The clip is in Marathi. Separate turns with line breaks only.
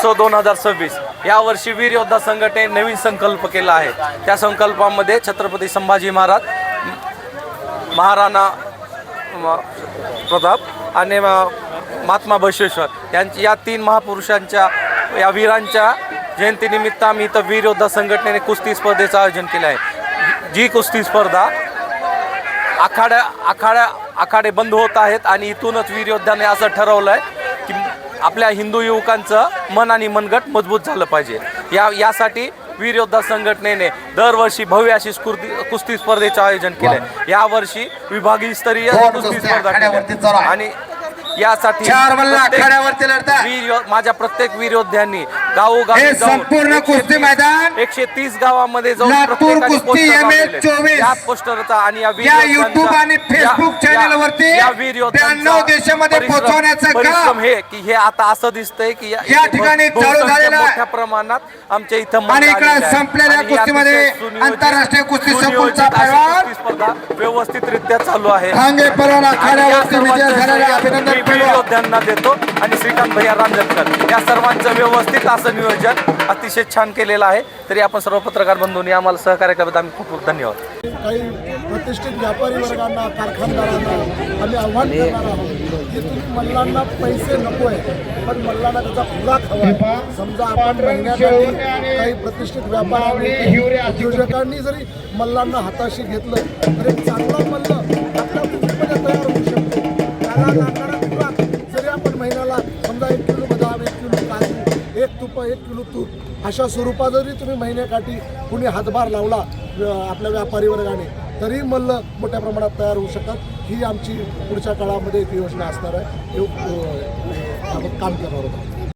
उत्सव 2026 यावर्षी वीर योद्धा संघटने नवीन संकल्प केला आहे। त्या संकल्पामध्ये छत्रपती संभाजी महाराज, महाराणा प्रताप आणि महात्मा बसवेश्वर यांची या 3 महापुरुषांच्या या वीरांच्या जयंतीनिमित्त आम्ही इथं वीर योद्धा संघटनेने कुस्ती स्पर्धेचं आयोजन केलं आहे। जी कुस्ती स्पर्धा आखाडे बंद होत आहेत आणि इथूनच वीर योद्धाने असं ठरवलं आहे की आपल्या हिंदू युवकांचं मन आणि मनगट मजबूत झालं पाहिजे। यासाठी वीर योद्धा संघटनेने दरवर्षी भव्य अशी कुस्ती स्पर्धेचं आयोजन केलं आहे। यावर्षी विभागीय स्तरीय कुस्ती स्पर्धा आणि यासाठी माझ्या प्रत्येक वीर योद्ध्यांनी गावोगावी
संपूर्ण कुस्ती मैदान
130 गावामध्ये जाऊन या पोस्टरचा आणि
या YouTube आणि Facebook चॅनल वरती 92 देशामध्ये पोहोचवण्याचं काम
हे की हे आता असं दिसतंय की
या ठिकाणी चालू झालेलं आहे।
मोठ्या प्रमाणात आमच्या इथं
आणि इकडे संपलेल्या कुस्तीमध्ये आंतरराष्ट्रीय कुस्ती संकुलचा पैलवान
स्पर्धा व्यवस्थितरित्या चालू आहे।
हांगे पैलवान आखाड्यावरती विजय झालेला अभिनंदन
योद्ध्यांना देतो आणि श्रीकांत भैया रांजणकर या सर्वांचं व्यवस्थित असं नियोजन अतिशय छान केलेलं आहे। तरी आपण सर्व पत्रकार बंधूंनी आम्हाला सहकार्य केल्याबद्दल आम्ही खूप खूप धन्यवाद।
काही प्रतिष्ठित व्यापारी वर्गांना, कारखानदारांना आम्ही आव्हान करणार आहोत की तुम्ही मल्लांना पैसे नको आहे पण मल्लांना त्याचा खुराक हवा आहे। समजा आपण महिन्यासाठी काही प्रतिष्ठित व्यापाऱ्यांनी, उद्योजकांनी जरी मल्लांना हाताशी घेतलं तर एक चांगला मल्ल आपल्या भूमीमध्ये तयार होऊ शकतो। त्याला लागणारा खुराक जरी आपण महिन्याला समजा 1 किलो बदाम, 1 किलो काजू, 1 तूप, 1 किलो तूप अशा स्वरूपात जरी तुम्ही महिन्याकाठी कुणी हातभार लावला आपल्या व्यापारी वर्गाने तरी मल्ल मोठ्या प्रमाणात तयार होऊ शकतात। ही आमची पुढच्या काळामध्ये एक योजना असणार आहे, आपण काम करणार आहोत।